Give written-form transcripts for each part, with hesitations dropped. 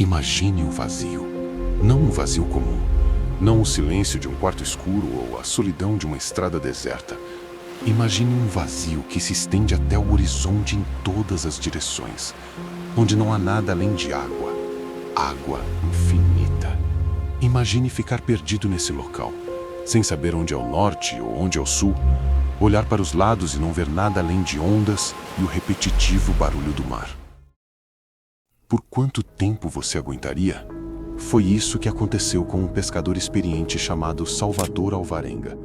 Imagine um vazio. Não um vazio comum. Não o silêncio de um quarto escuro ou a solidão de uma estrada deserta. Imagine um vazio que se estende até o horizonte em todas as direções, onde não há nada além de água. Água infinita. Imagine ficar perdido nesse local, sem saber onde é o norte ou onde é o sul, olhar para os lados e não ver nada além de ondas e o repetitivo barulho do mar. Por quanto tempo você aguentaria? Foi isso que aconteceu com um pescador experiente chamado Salvador Alvarenga,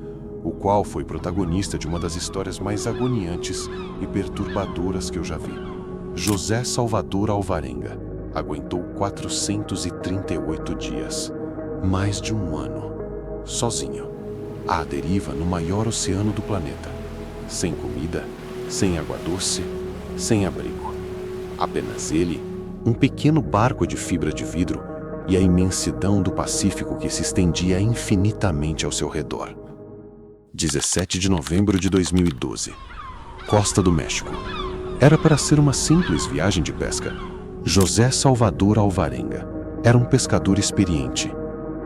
o qual foi protagonista de uma das histórias mais agoniantes e perturbadoras que eu já vi. José Salvador Alvarenga aguentou 438 dias, mais de um ano, sozinho, à deriva no maior oceano do planeta, sem comida, sem água doce, sem abrigo. Apenas ele, um pequeno barco de fibra de vidro e a imensidão do Pacífico que se estendia infinitamente ao seu redor. 17 de novembro de 2012. Costa do México. Era para ser uma simples viagem de pesca. José Salvador Alvarenga era um pescador experiente,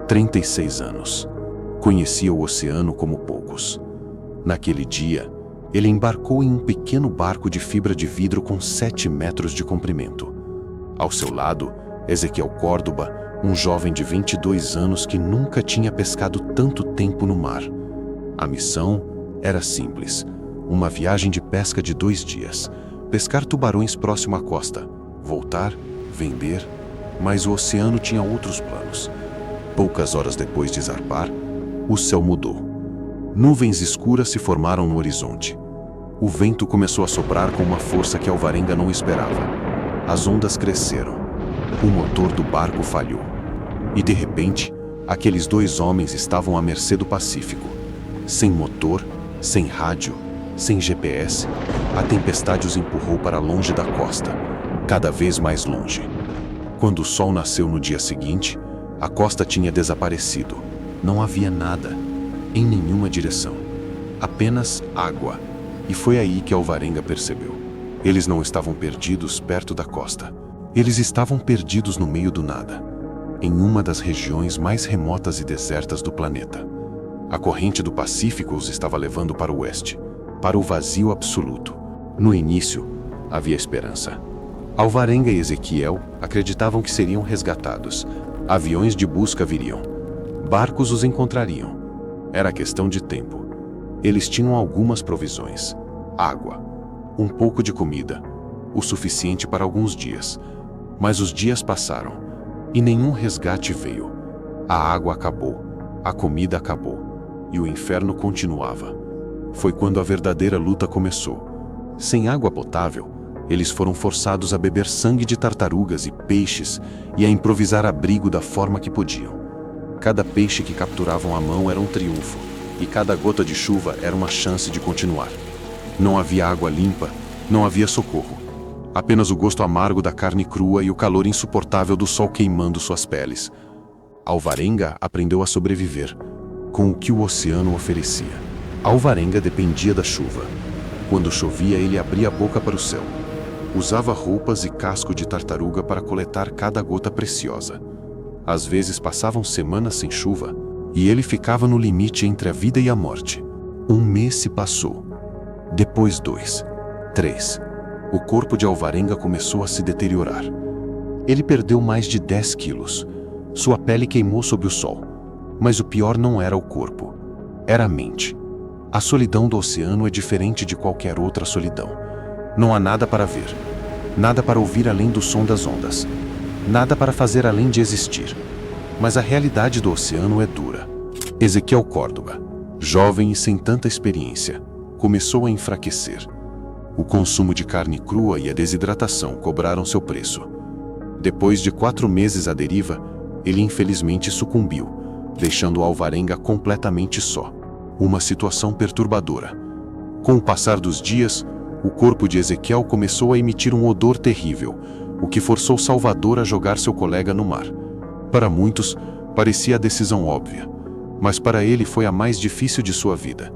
36 anos. Conhecia o oceano como poucos. Naquele dia, ele embarcou em um pequeno barco de fibra de vidro com 7 metros de comprimento. Ao seu lado, Ezequiel Córdoba, um jovem de 22 anos que nunca tinha pescado tanto tempo no mar. A missão era simples, uma viagem de pesca de 2 dias, pescar tubarões próximo à costa, voltar, vender, mas o oceano tinha outros planos. Poucas horas depois de zarpar, o céu mudou. Nuvens escuras se formaram no horizonte. O vento começou a soprar com uma força que Alvarenga não esperava. As ondas cresceram. O motor do barco falhou. E de repente, aqueles 2 homens estavam à mercê do Pacífico. Sem motor, sem rádio, sem GPS, a tempestade os empurrou para longe da costa, cada vez mais longe. Quando o sol nasceu no dia seguinte, a costa tinha desaparecido. Não havia nada, em nenhuma direção. Apenas água. E foi aí que Alvarenga percebeu. Eles não estavam perdidos perto da costa. Eles estavam perdidos no meio do nada, em uma das regiões mais remotas e desertas do planeta. A corrente do Pacífico os estava levando para o oeste, para o vazio absoluto. No início, havia esperança. Alvarenga e Ezequiel acreditavam que seriam resgatados. Aviões de busca viriam. Barcos os encontrariam. Era questão de tempo. Eles tinham algumas provisões. Água, um pouco de comida, o suficiente para alguns dias. Mas os dias passaram e nenhum resgate veio. A água acabou, a comida acabou e o inferno continuava. Foi quando a verdadeira luta começou. Sem água potável, eles foram forçados a beber sangue de tartarugas e peixes e a improvisar abrigo da forma que podiam. Cada peixe que capturavam à mão era um triunfo e cada gota de chuva era uma chance de continuar. Não havia água limpa, não havia socorro. Apenas o gosto amargo da carne crua e o calor insuportável do sol queimando suas peles. Alvarenga aprendeu a sobreviver com o que o oceano oferecia. Alvarenga dependia da chuva. Quando chovia, ele abria a boca para o céu. Usava roupas e casco de tartaruga para coletar cada gota preciosa. Às vezes passavam semanas sem chuva e ele ficava no limite entre a vida e a morte. 1 mês se passou. Depois 2, 3. O corpo de Alvarenga começou a se deteriorar. Ele perdeu mais de 10 quilos. Sua pele queimou sob o sol. Mas o pior não era o corpo, era a mente. A solidão do oceano é diferente de qualquer outra solidão. Não há nada para ver, nada para ouvir além do som das ondas, nada para fazer além de existir. Mas a realidade do oceano é dura. Ezequiel Córdoba, jovem e sem tanta experiência, começou a enfraquecer. O consumo de carne crua e a desidratação cobraram seu preço. Depois de 4 meses à deriva, ele infelizmente sucumbiu, deixando Alvarenga completamente só. Uma situação perturbadora. Com o passar dos dias, o corpo de Ezequiel começou a emitir um odor terrível, o que forçou Salvador a jogar seu colega no mar. Para muitos, parecia a decisão óbvia, mas para ele foi a mais difícil de sua vida.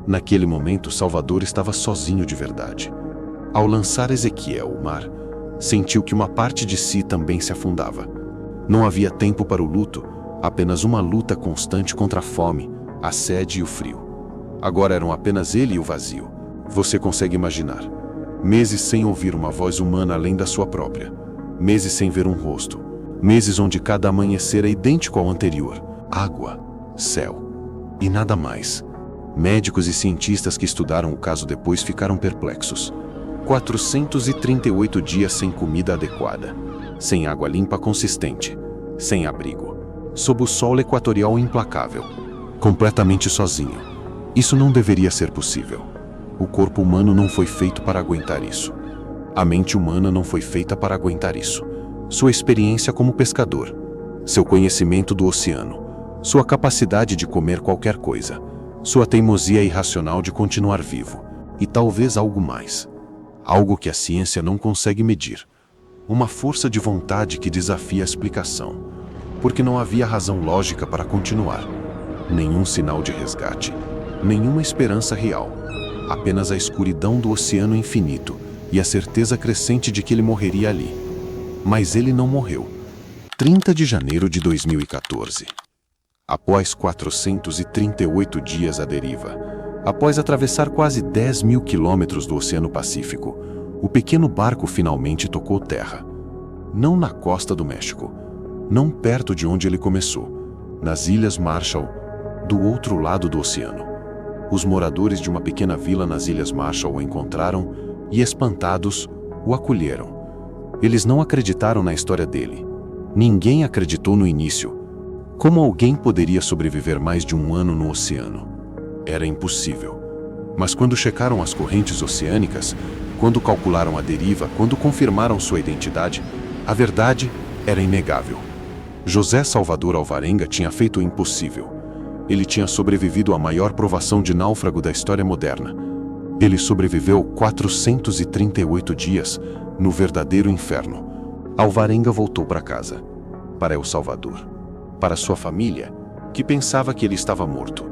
Naquele momento, Salvador estava sozinho de verdade. Ao lançar Ezequiel ao mar, sentiu que uma parte de si também se afundava. Não havia tempo para o luto, apenas uma luta constante contra a fome, a sede e o frio. Agora eram apenas ele e o vazio. Você consegue imaginar? Meses sem ouvir uma voz humana além da sua própria. Meses sem ver um rosto. Meses onde cada amanhecer é idêntico ao anterior. Água, céu e nada mais. Médicos e cientistas que estudaram o caso depois ficaram perplexos. 438 dias sem comida adequada, sem água limpa consistente, sem abrigo, sob o sol equatorial implacável, completamente sozinho. Isso não deveria ser possível. O corpo humano não foi feito para aguentar isso. A mente humana não foi feita para aguentar isso. Sua experiência como pescador, seu conhecimento do oceano, sua capacidade de comer qualquer coisa, sua teimosia irracional de continuar vivo, e talvez algo mais. Algo que a ciência não consegue medir. Uma força de vontade que desafia a explicação, porque não havia razão lógica para continuar. Nenhum sinal de resgate, nenhuma esperança real. Apenas a escuridão do oceano infinito e a certeza crescente de que ele morreria ali. Mas ele não morreu. 30 de janeiro de 2014. Após 438 dias à deriva, após atravessar quase 10 mil quilômetros do Oceano Pacífico, o pequeno barco finalmente tocou terra. Não na costa do México, não perto de onde ele começou, nas Ilhas Marshall, do outro lado do oceano. Os moradores de uma pequena vila nas Ilhas Marshall o encontraram e, espantados, o acolheram. Eles não acreditaram na história dele. Ninguém acreditou no início. Como alguém poderia sobreviver mais de um ano no oceano? Era impossível. Mas quando checaram as correntes oceânicas, quando calcularam a deriva, quando confirmaram sua identidade, a verdade era inegável. José Salvador Alvarenga tinha feito o impossível. Ele tinha sobrevivido à maior provação de náufrago da história moderna. Ele sobreviveu 438 dias no verdadeiro inferno. Alvarenga voltou para casa, para El Salvador, para sua família, que pensava que ele estava morto.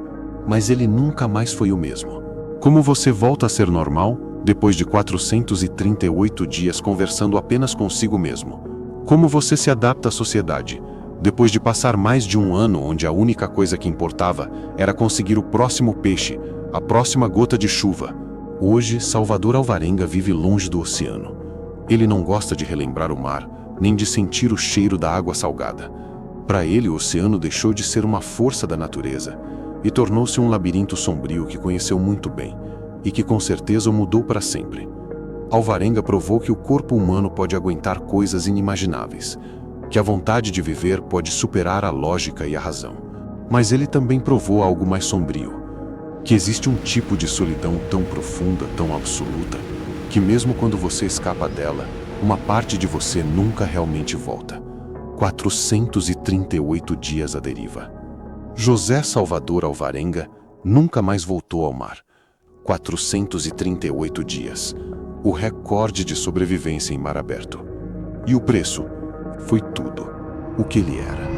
Mas ele nunca mais foi o mesmo. Como você volta a ser normal depois de 438 dias conversando apenas consigo mesmo? Como você se adapta à sociedade depois de passar mais de um ano onde a única coisa que importava era conseguir o próximo peixe, a próxima gota de chuva? Hoje, Salvador Alvarenga vive longe do oceano. Ele não gosta de relembrar o mar, nem de sentir o cheiro da água salgada. Para ele, o oceano deixou de ser uma força da natureza e tornou-se um labirinto sombrio que conheceu muito bem e que com certeza o mudou para sempre. Alvarenga provou que o corpo humano pode aguentar coisas inimagináveis, que a vontade de viver pode superar a lógica e a razão. Mas ele também provou algo mais sombrio, que existe um tipo de solidão tão profunda, tão absoluta, que mesmo quando você escapa dela, uma parte de você nunca realmente volta. 438 dias à deriva. José Salvador Alvarenga nunca mais voltou ao mar. 438 dias. O recorde de sobrevivência em mar aberto. E o preço foi tudo o que ele era.